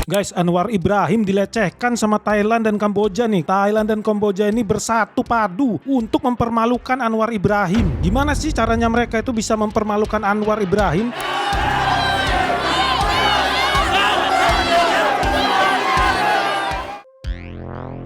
Guys, Anwar Ibrahim dilecehkan sama Thailand dan Kamboja nih. Thailand dan Kamboja ini bersatu padu untuk mempermalukan Anwar Ibrahim. Gimana sih caranya mereka itu bisa mempermalukan Anwar Ibrahim?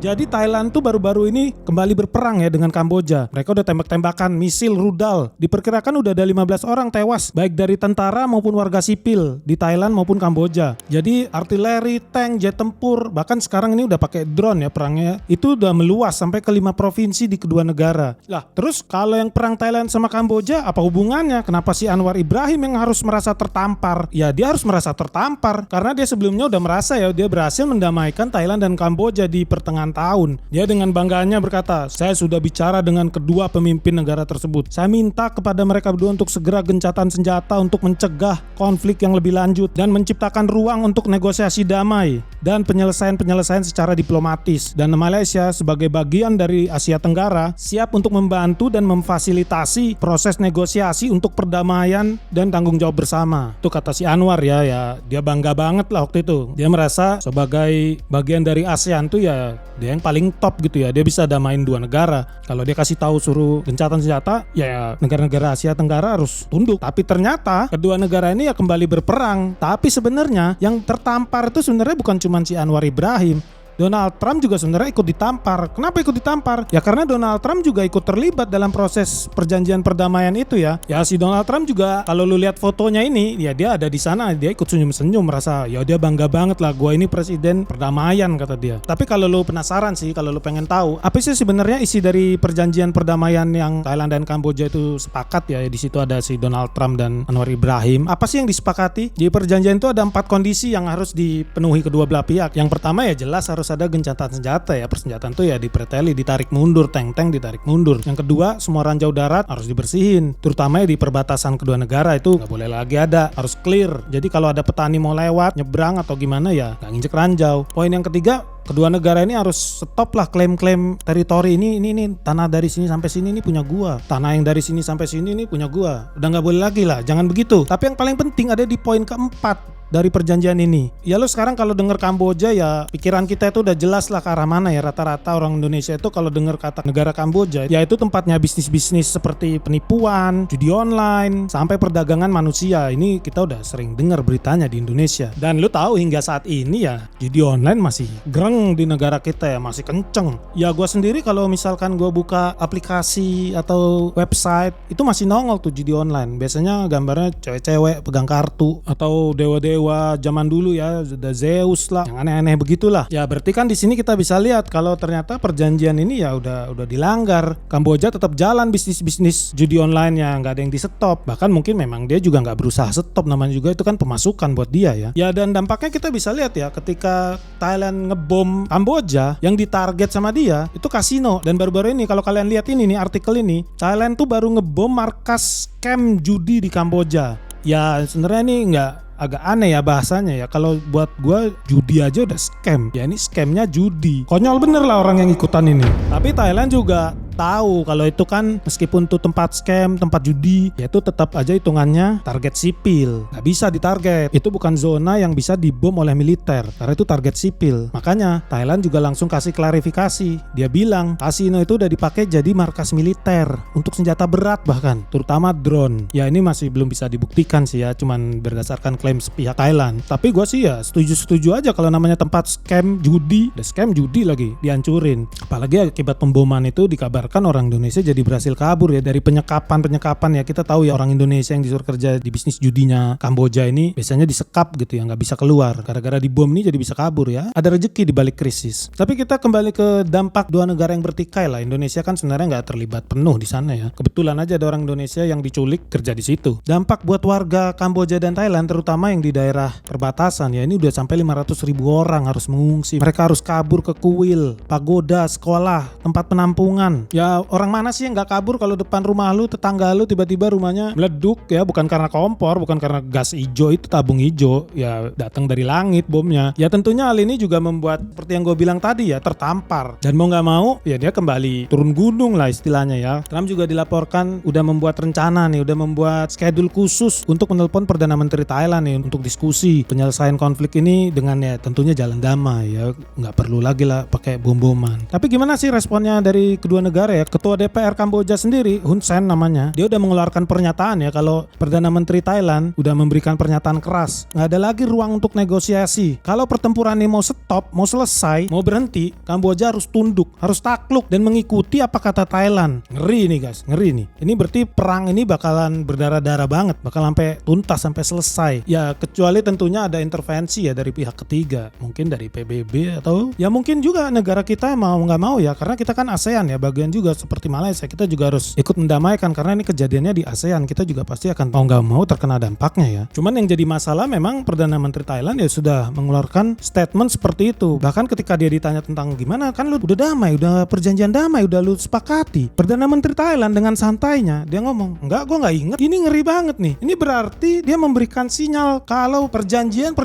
Jadi Thailand tuh baru-baru ini kembali berperang ya dengan Kamboja. Mereka udah tembak-tembakan misil rudal. Diperkirakan udah ada 15 orang tewas, baik dari tentara maupun warga sipil di Thailand maupun Kamboja. Jadi artileri, tank, jet tempur, bahkan sekarang ini udah pakai drone ya perangnya. Itu udah meluas sampai ke 5 provinsi di kedua negara. Lah, terus kalau yang perang Thailand sama Kamboja apa hubungannya? Kenapa si Anwar Ibrahim yang harus merasa tertampar? Ya dia harus merasa tertampar karena dia sebelumnya udah merasa ya dia berhasil mendamaikan Thailand dan Kamboja di pertengahan tahun. Dia dengan bangganya berkata, saya sudah bicara dengan kedua pemimpin negara tersebut. Saya minta kepada mereka berdua untuk segera gencatan senjata untuk mencegah konflik yang lebih lanjut dan menciptakan ruang untuk negosiasi damai dan penyelesaian secara diplomatis. Dan Malaysia sebagai bagian dari Asia Tenggara siap untuk membantu dan memfasilitasi proses negosiasi untuk perdamaian dan tanggung jawab bersama. Itu kata si Anwar ya dia bangga banget lah waktu itu. Dia merasa sebagai bagian dari ASEAN tuh ya dia yang paling top gitu ya. Dia bisa damain dua negara. Kalau dia kasih tahu suruh gencatan senjata, ya negara-negara Asia Tenggara harus tunduk. Tapi ternyata kedua negara ini ya kembali berperang. Tapi sebenarnya yang tertampar itu sebenarnya bukan cuma si Anwar Ibrahim. Donald Trump juga sebenarnya ikut ditampar. Kenapa ikut ditampar? Ya karena Donald Trump juga ikut terlibat dalam proses perjanjian perdamaian itu ya. Ya si Donald Trump juga kalau lu lihat fotonya ini, ya dia ada di sana, dia ikut senyum-senyum merasa ya dia bangga banget lah, gua ini presiden perdamaian kata dia. Tapi kalau lu penasaran sih, kalau lu pengen tahu apa sih sebenarnya isi dari perjanjian perdamaian yang Thailand dan Kamboja itu sepakat ya, di situ ada si Donald Trump dan Anwar Ibrahim. Apa sih yang disepakati? Di perjanjian itu ada 4 kondisi yang harus dipenuhi kedua belah pihak. Yang pertama ya jelas harus ada gencatan senjata ya. Persenjataan tuh ya dipreteli, ditarik mundur, tank-tank ditarik mundur. Yang kedua, semua ranjau darat harus dibersihin, terutama ya di perbatasan kedua negara itu nggak boleh lagi ada, harus clear. Jadi kalau ada petani mau lewat, nyebrang atau gimana ya nggak nginjek ranjau. Poin yang ketiga, kedua negara ini harus stop lah klaim-klaim teritori ini tanah dari sini sampai sini ini punya gua, tanah yang dari sini sampai sini ini punya gua. Udah nggak boleh lagi lah, jangan begitu. Tapi yang paling penting ada di poin keempat dari perjanjian ini. Ya lo sekarang kalau denger Kamboja ya pikiran kita itu udah jelas lah ke arah mana ya. Rata-rata orang Indonesia itu kalau denger kata negara Kamboja ya itu tempatnya bisnis-bisnis seperti penipuan, judi online, sampai perdagangan manusia. Ini kita udah sering dengar beritanya di Indonesia. Dan lo tahu hingga saat ini ya judi online masih greng di negara kita ya, masih kenceng. Ya gua sendiri kalau misalkan gua buka aplikasi atau website itu masih nongol tuh judi online. Biasanya gambarnya cewek-cewek pegang kartu atau dewa-dewa zaman dulu ya, ada Zeus lah, yang aneh-aneh begitulah. Ya berarti kan di sini kita bisa lihat kalau ternyata perjanjian ini ya udah dilanggar. Kamboja tetap jalan bisnis judi online ya, nggak ada yang di stop. Bahkan mungkin memang dia juga nggak berusaha stop, namanya juga itu kan pemasukan buat dia ya. Ya dan dampaknya kita bisa lihat ya ketika Thailand ngebom Kamboja, yang ditarget sama dia itu kasino. Dan baru-baru ini kalau kalian lihat ini nih artikel ini, Thailand tuh baru ngebom markas scam judi di Kamboja. Ya sebenarnya ini agak aneh ya bahasanya ya. Kalau buat gue judi aja udah scam. Ya ini scamnya judi. Konyol bener lah orang yang ikutan ini. Tapi Thailand juga tahu kalau itu kan meskipun tuh tempat scam, tempat judi, ya itu tetap aja hitungannya target sipil. Gak bisa ditarget. Itu bukan zona yang bisa dibom oleh militer karena itu target sipil. Makanya Thailand juga langsung kasih klarifikasi. Dia bilang kasino itu udah dipakai jadi markas militer untuk senjata berat bahkan, terutama drone. Ya ini masih belum bisa dibuktikan sih ya, cuman berdasarkan klaim sepihak Thailand. Tapi gue sih ya setuju aja kalau namanya tempat scam judi, udah scam judi lagi dihancurin. Apalagi akibat pemboman itu dikabarkan orang Indonesia jadi berhasil kabur ya dari penyekapan ya. Kita tahu ya orang Indonesia yang disuruh kerja di bisnis judinya Kamboja ini biasanya disekap gitu ya, nggak bisa keluar. Gara-gara dibom ini jadi bisa kabur ya. Ada rezeki di balik krisis. Tapi kita kembali ke dampak dua negara yang bertikai lah. Indonesia kan sebenarnya nggak terlibat penuh di sana ya. Kebetulan aja ada orang Indonesia yang diculik kerja di situ. Dampak buat warga Kamboja dan Thailand terutama yang di daerah perbatasan ya, ini udah sampai 500.000 orang harus mengungsi. Mereka harus kabur ke kuil, pagoda, sekolah, tempat penampungan. Ya orang mana sih yang gak kabur kalau depan rumah lu, tetangga lu tiba-tiba rumahnya meleduk ya, bukan karena kompor, bukan karena gas hijau itu tabung hijau, ya datang dari langit bomnya. Ya tentunya hal ini juga membuat seperti yang gue bilang tadi ya, tertampar. Dan mau gak mau ya dia kembali turun gunung lah istilahnya ya. Trump juga dilaporkan udah membuat rencana nih, udah membuat schedule khusus untuk menelpon Perdana Menteri Thailand nih untuk diskusi penyelesaian konflik ini dengan ya tentunya jalan damai ya, nggak perlu lagi lah pakai bom-boman. Tapi gimana sih responnya dari kedua negara ya? Ketua DPR Kamboja sendiri, Hun Sen namanya, dia udah mengeluarkan pernyataan ya kalau Perdana Menteri Thailand udah memberikan pernyataan keras, nggak ada lagi ruang untuk negosiasi. Kalau pertempuran ini mau stop, mau selesai, mau berhenti, Kamboja harus tunduk, harus takluk dan mengikuti apa kata Thailand. Ngeri nih guys, ngeri nih. Ini berarti perang ini bakalan berdarah-darah banget, bakal sampai tuntas, sampai selesai. Ya kecuali tentunya ada intervensi ya dari pihak ketiga, mungkin dari PBB atau ya mungkin juga negara kita mau nggak mau ya, karena kita kan ASEAN ya, bagian juga seperti Malaysia, kita juga harus ikut mendamaikan karena ini kejadiannya di ASEAN, kita juga pasti akan mau nggak mau terkena dampaknya ya. Cuman yang jadi masalah memang Perdana Menteri Thailand ya sudah mengeluarkan statement seperti itu. Bahkan ketika dia ditanya tentang gimana kan lu udah damai, udah perjanjian damai, udah lu sepakati. Perdana Menteri Thailand dengan santainya dia ngomong, enggak, gua nggak inget. Ini ngeri banget nih. Ini berarti dia memberikan sinyal kalau perjanjian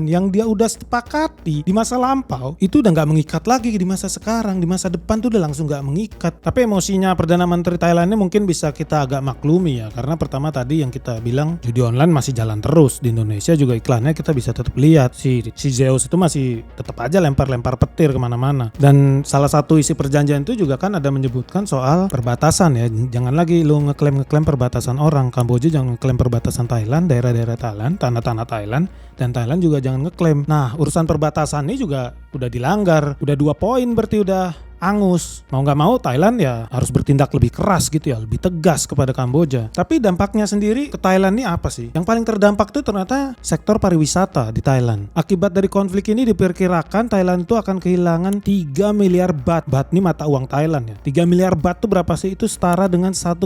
yang dia udah sepakati di masa lampau itu udah nggak mengikat lagi di masa sekarang, di masa depan tuh udah langsung nggak mengikat. Tapi emosinya Perdana Menteri Thailand ini mungkin bisa kita agak maklumi ya, karena pertama tadi yang kita bilang judi online masih jalan terus di Indonesia juga, iklannya kita bisa tetap lihat si Zeus itu masih tetap aja lempar-lempar petir kemana-mana. Dan salah satu isi perjanjian itu juga kan ada menyebutkan soal perbatasan ya, jangan lagi lu ngeklaim perbatasan orang. Kamboja jangan ngeklaim perbatasan Thailand, daerah-daerah Thailand, tanah-tanah Thailand, dan Thailand juga jangan ngeklaim. Nah urusan perbatasan ini juga udah dilanggar, udah 2 poin berarti udah angus. Mau nggak mau Thailand ya harus bertindak lebih keras gitu ya, lebih tegas kepada Kamboja. Tapi dampaknya sendiri ke Thailand ini apa sih? Yang paling terdampak tuh ternyata sektor pariwisata di Thailand. Akibat dari konflik ini diperkirakan Thailand itu akan kehilangan 3 miliar baht. Baht ini mata uang Thailand ya. 3 miliar baht tuh berapa sih? Itu setara dengan 1,5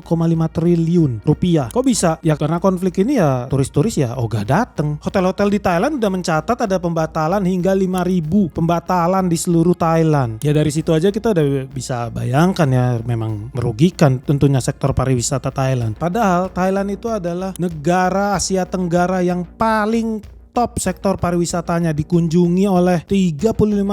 triliun rupiah. Kok bisa? Ya karena konflik ini ya turis-turis ya ogah dateng. Hotel-hotel di Thailand udah mencatat ada pembatalan hingga 5.000 pembatalan di seluruh Thailand. Ya dari situ aja kita udah bisa bayangkan ya, memang merugikan tentunya sektor pariwisata Thailand. Padahal Thailand itu adalah negara Asia Tenggara yang paling top sektor pariwisatanya, dikunjungi oleh 35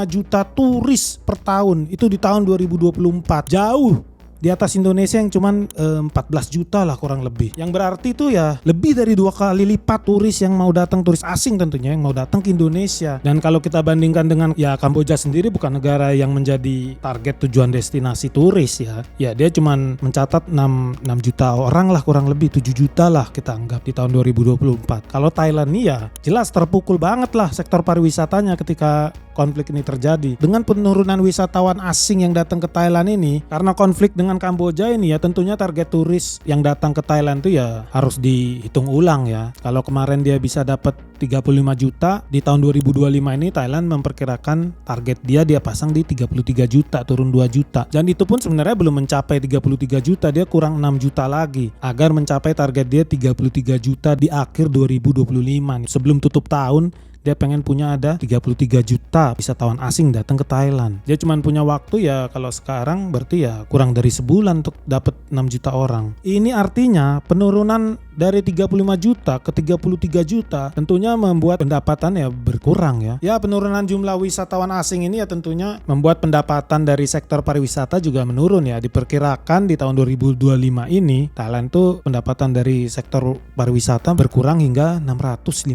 juta turis per tahun. Itu di tahun 2024. Jauh di atas Indonesia yang cuman 14 juta lah kurang lebih. Yang berarti itu ya lebih dari 2 kali lipat turis yang mau datang, turis asing tentunya yang mau datang ke Indonesia. Dan kalau kita bandingkan dengan ya Kamboja sendiri bukan negara yang menjadi target tujuan destinasi turis ya. Ya dia cuman mencatat 6 juta orang lah kurang lebih, 7 juta lah kita anggap di tahun 2024. Kalau Thailand nih ya jelas terpukul banget lah sektor pariwisatanya ketika konflik ini terjadi. Dengan penurunan wisatawan asing yang datang ke Thailand ini karena konflik dengan Kamboja ini ya tentunya target turis yang datang ke Thailand tuh ya harus dihitung ulang ya. Kalau kemarin dia bisa dapat 35 juta, di tahun 2025 ini Thailand memperkirakan target dia pasang di 33 juta, turun 2 juta. Dan itu pun sebenarnya belum mencapai 33 juta, dia kurang 6 juta lagi agar mencapai target dia 33 juta di akhir 2025 nih. Sebelum tutup tahun dia pengen punya ada 33 juta wisatawan asing datang ke Thailand. Dia cuma punya waktu ya kalau sekarang berarti ya kurang dari sebulan untuk dapat 6 juta orang. Ini artinya penurunan dari 35 juta ke 33 juta tentunya membuat pendapatan ya berkurang ya. Ya penurunan jumlah wisatawan asing ini ya tentunya membuat pendapatan dari sektor pariwisata juga menurun ya. Diperkirakan di tahun 2025 ini Thailand tuh pendapatan dari sektor pariwisata berkurang hingga 651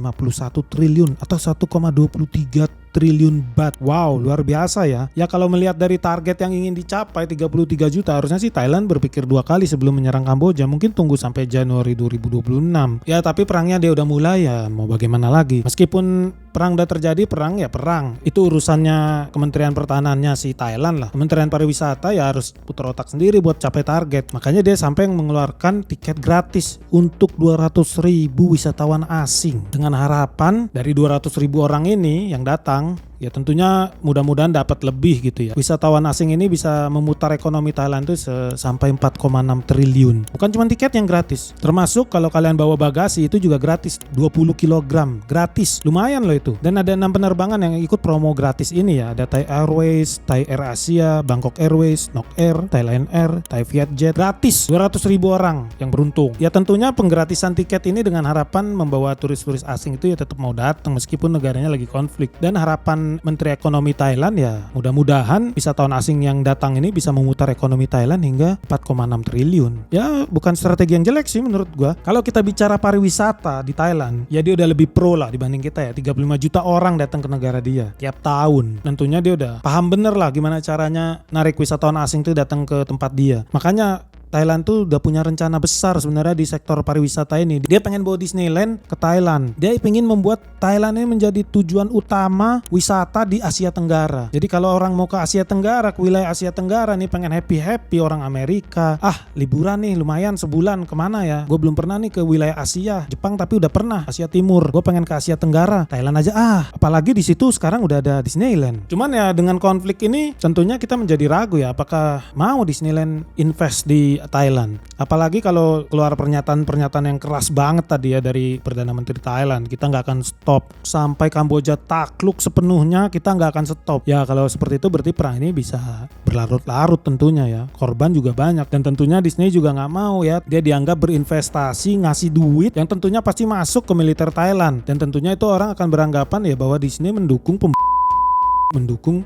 triliun atau 1,23 triliun baht. Wow, luar biasa ya. Ya kalau melihat dari target yang ingin dicapai 33 juta, harusnya sih Thailand berpikir 2 kali sebelum menyerang Kamboja. Mungkin tunggu sampai Januari 2026. Ya tapi perangnya dia udah mulai ya, mau bagaimana lagi. Meskipun perang udah terjadi, perang ya perang. Itu urusannya Kementerian Pertahanannya si Thailand lah. Kementerian Pariwisata ya harus putar otak sendiri buat capai target. Makanya dia sampai mengeluarkan tiket gratis untuk 200.000 wisatawan asing. Dengan harapan dari 200.000 orang ini yang datang Ya tentunya mudah-mudahan dapat lebih gitu ya. Wisatawan asing ini bisa memutar ekonomi Thailand tuh sampai 4,6 triliun. Bukan cuma tiket yang gratis, termasuk kalau kalian bawa bagasi itu juga gratis, 20 kg gratis. Lumayan loh itu. Dan ada 6 penerbangan yang ikut promo gratis ini ya. Ada Thai Airways, Thai Air Asia, Bangkok Airways, Nok Air, Thailand Air, Thai Vietjet, gratis 200.000 orang yang beruntung. Ya tentunya penggratisan tiket ini dengan harapan membawa turis-turis asing itu ya tetap mau datang meskipun negaranya lagi konflik. Dan harapan Menteri Ekonomi Thailand ya mudah-mudahan wisatawan asing yang datang ini bisa memutar ekonomi Thailand hingga 4,6 triliun. Ya bukan strategi yang jelek sih menurut gua. Kalau kita bicara pariwisata di Thailand, ya dia udah lebih pro lah dibanding kita ya. 35 juta orang datang ke negara dia tiap tahun. Tentunya dia udah paham bener lah gimana caranya narik wisatawan asing tuh datang ke tempat dia. Makanya Thailand tuh udah punya rencana besar sebenarnya di sektor pariwisata ini. Dia pengen bawa Disneyland ke Thailand. Dia pengen membuat Thailand ini menjadi tujuan utama wisata di Asia Tenggara. Jadi kalau orang mau ke Asia Tenggara, ke wilayah Asia Tenggara nih pengen happy-happy orang Amerika. Liburan nih lumayan sebulan kemana ya? Gue belum pernah nih ke wilayah Asia. Jepang tapi udah pernah. Asia Timur. Gue pengen ke Asia Tenggara. Thailand aja apalagi di situ sekarang udah ada Disneyland. Cuman ya dengan konflik ini tentunya kita menjadi ragu ya apakah mau Disneyland invest di Thailand. Apalagi kalau keluar pernyataan-pernyataan yang keras banget tadi ya dari Perdana Menteri Thailand. Kita nggak akan stop sampai Kamboja takluk sepenuhnya, kita nggak akan stop. Ya kalau seperti itu berarti perang ini bisa berlarut-larut tentunya ya. Korban juga banyak dan tentunya Disney juga nggak mau ya. Dia dianggap berinvestasi, ngasih duit yang tentunya pasti masuk ke militer Thailand. Dan tentunya itu orang akan beranggapan ya bahwa Disney mendukung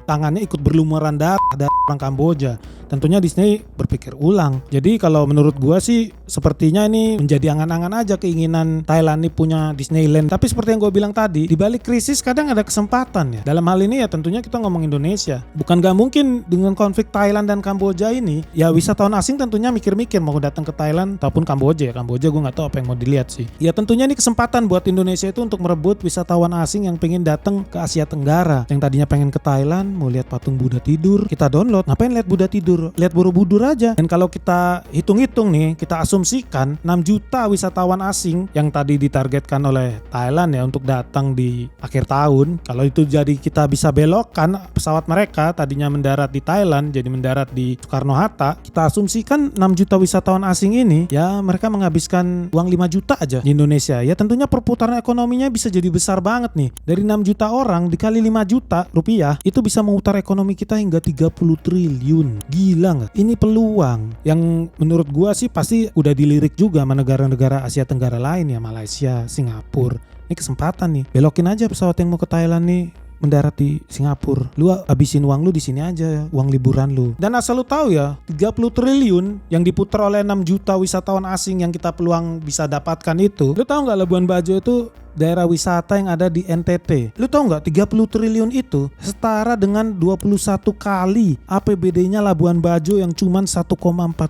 tangannya ikut berlumuran darah orang Kamboja. Tentunya Disney berpikir ulang. Jadi kalau menurut gua sih sepertinya ini menjadi angan-angan aja keinginan Thailand ini punya Disneyland. Tapi seperti yang gua bilang tadi, di balik krisis kadang ada kesempatan ya. Dalam hal ini ya tentunya kita ngomong Indonesia. Bukan gak mungkin dengan konflik Thailand dan Kamboja ini, ya wisatawan asing tentunya mikir-mikir mau datang ke Thailand ataupun Kamboja ya. Kamboja gua gak tahu apa yang mau dilihat sih. Ya tentunya ini kesempatan buat Indonesia itu untuk merebut wisatawan asing yang pengen datang ke Asia Tenggara. Yang tadinya pengen ke Thailand, mau lihat patung Buddha tidur, kita download. Ngapain lihat Buddha tidur? Lihat Borobudur aja. Dan kalau kita hitung-hitung nih, kita asumsikan 6 juta wisatawan asing yang tadi ditargetkan oleh Thailand ya untuk datang di akhir tahun. Kalau itu jadi kita bisa belokkan pesawat mereka tadinya mendarat di Thailand jadi mendarat di Soekarno-Hatta. Kita asumsikan 6 juta wisatawan asing ini ya mereka menghabiskan uang 5 juta aja di Indonesia. Ya tentunya perputaran ekonominya bisa jadi besar banget nih. Dari 6 juta orang dikali 5 juta rupiah itu bisa memutar ekonomi kita hingga 30 triliun. Gila nggak? Ini peluang yang menurut gua sih pasti udah dilirik juga sama negara-negara Asia Tenggara lain ya, Malaysia, Singapura. Ini kesempatan nih. Belokin aja pesawat yang mau ke Thailand nih mendarat di Singapura. Lu habisin uang lu di sini aja, uang liburan lu. Dan asal lu tahu ya, 30 triliun yang diputar oleh 6 juta wisatawan asing yang kita peluang bisa dapatkan itu. Lu tahu nggak Labuan Bajo itu daerah wisata yang ada di NTT. Lu tahu nggak 30 triliun itu setara dengan 21 kali APBD-nya Labuan Bajo yang cuman 1,4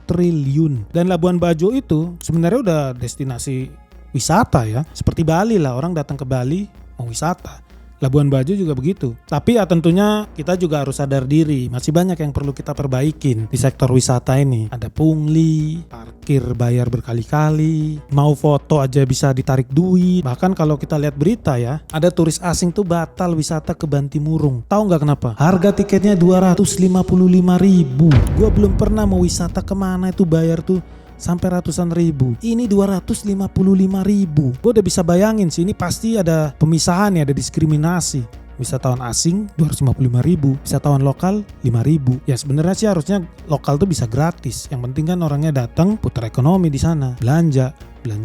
triliun. Dan Labuan Bajo itu sebenarnya udah destinasi wisata ya. Seperti Bali lah, orang datang ke Bali mau wisata. Labuan Bajo juga begitu. Tapi ya tentunya kita juga harus sadar diri. Masih banyak yang perlu kita perbaikin di sektor wisata ini. Ada pungli, parkir bayar berkali-kali, mau foto aja bisa ditarik duit. Bahkan kalau kita lihat berita ya, ada turis asing tuh batal wisata ke Bantimurung. Tahu nggak kenapa? Harga tiketnya 255.000. Gua belum pernah mau wisata kemana itu bayar tuh sampai ratusan ribu. Ini 255.000. Gue udah bisa bayangin sih, ini pasti ada pemisahan ya, ada diskriminasi. Wisatawan asing 255.000, wisatawan lokal 5.000. Ya sebenarnya sih harusnya lokal tuh bisa gratis. Yang penting kan orangnya datang putar ekonomi di sana, belanja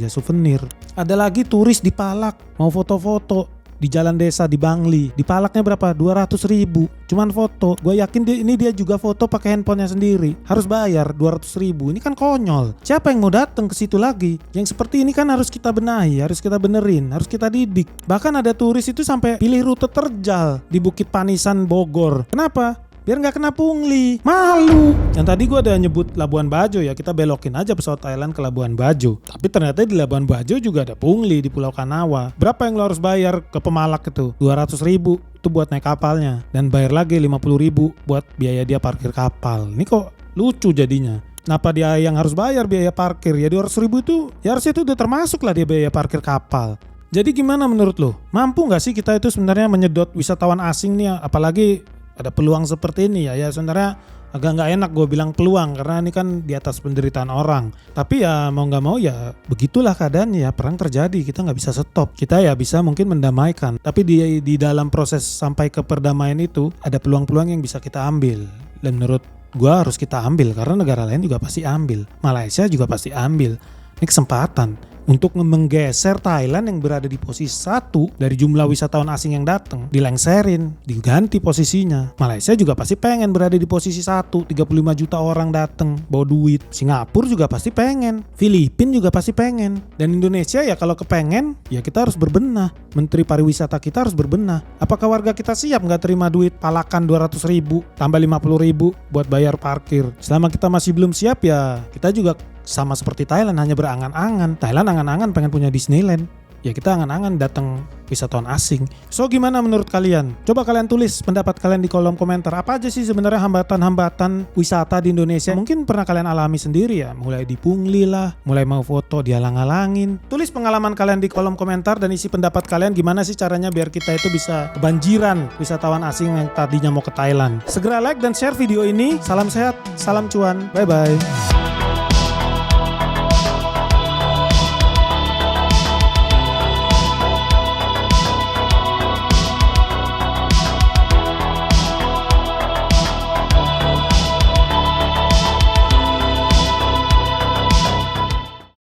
souvenir. Ada lagi turis di Palak mau foto-foto di jalan desa di Bangli, di Palaknya berapa? 200.000 cuman foto. Gue yakin dia juga foto pakai handphonenya sendiri, harus bayar 200.000. Ini kan konyol. Siapa yang mau datang ke situ lagi? Yang seperti ini kan harus kita benahi, harus kita benerin, harus kita didik. Bahkan ada turis itu sampai pilih rute terjal di Bukit Panisan Bogor. Kenapa? Biar nggak kena pungli. Malu. Yang tadi gue ada nyebut Labuan Bajo ya, kita belokin aja pesawat Thailand ke Labuan Bajo. Tapi ternyata di Labuan Bajo juga ada pungli di Pulau Kanawa. Berapa yang lo harus bayar ke Pemalak itu? 200.000 itu buat naik kapalnya. Dan bayar lagi 50.000 buat biaya dia parkir kapal. Ini kok lucu jadinya. Kenapa dia yang harus bayar biaya parkir? Ya 200.000 itu ya harusnya itu udah termasuk lah dia biaya parkir kapal. Jadi gimana menurut lo? Mampu nggak sih kita itu sebenarnya menyedot wisatawan asing nih, apalagi ada peluang seperti ini ya? Ya sebenarnya agak nggak enak gue bilang peluang karena ini kan di atas penderitaan orang. Tapi ya mau nggak mau ya begitulah keadaannya ya, perang terjadi, kita nggak bisa stop. Kita ya bisa mungkin mendamaikan. Tapi di dalam proses sampai ke perdamaian itu ada peluang-peluang yang bisa kita ambil. Dan menurut gue harus kita ambil karena negara lain juga pasti ambil. Malaysia juga pasti ambil. Ini kesempatan untuk menggeser Thailand yang berada di posisi 1 dari jumlah wisatawan asing yang datang, dilengserin, diganti posisinya. Malaysia juga pasti pengen berada di posisi 1, 35 juta orang datang, bawa duit. Singapura juga pasti pengen, Filipina juga pasti pengen. Dan Indonesia ya kalau kepengen, ya kita harus berbenah. Menteri pariwisata kita harus berbenah. Apakah warga kita siap nggak terima duit palakan 200 ribu, tambah 50 ribu buat bayar parkir? Selama kita masih belum siap ya kita juga sama seperti Thailand, hanya berangan-angan. Thailand angan-angan pengen punya Disneyland. Ya kita angan-angan datang wisatawan asing. So gimana menurut kalian? Coba kalian tulis pendapat kalian di kolom komentar. Apa aja sih sebenarnya hambatan-hambatan wisata di Indonesia? Mungkin pernah kalian alami sendiri ya. Mulai dipungli lah, mulai mau foto dihalang-halangin. Tulis pengalaman kalian di kolom komentar dan isi pendapat kalian gimana sih caranya biar kita itu bisa kebanjiran wisatawan asing yang tadinya mau ke Thailand. Segera like dan share video ini. Salam sehat, salam cuan. Bye-bye.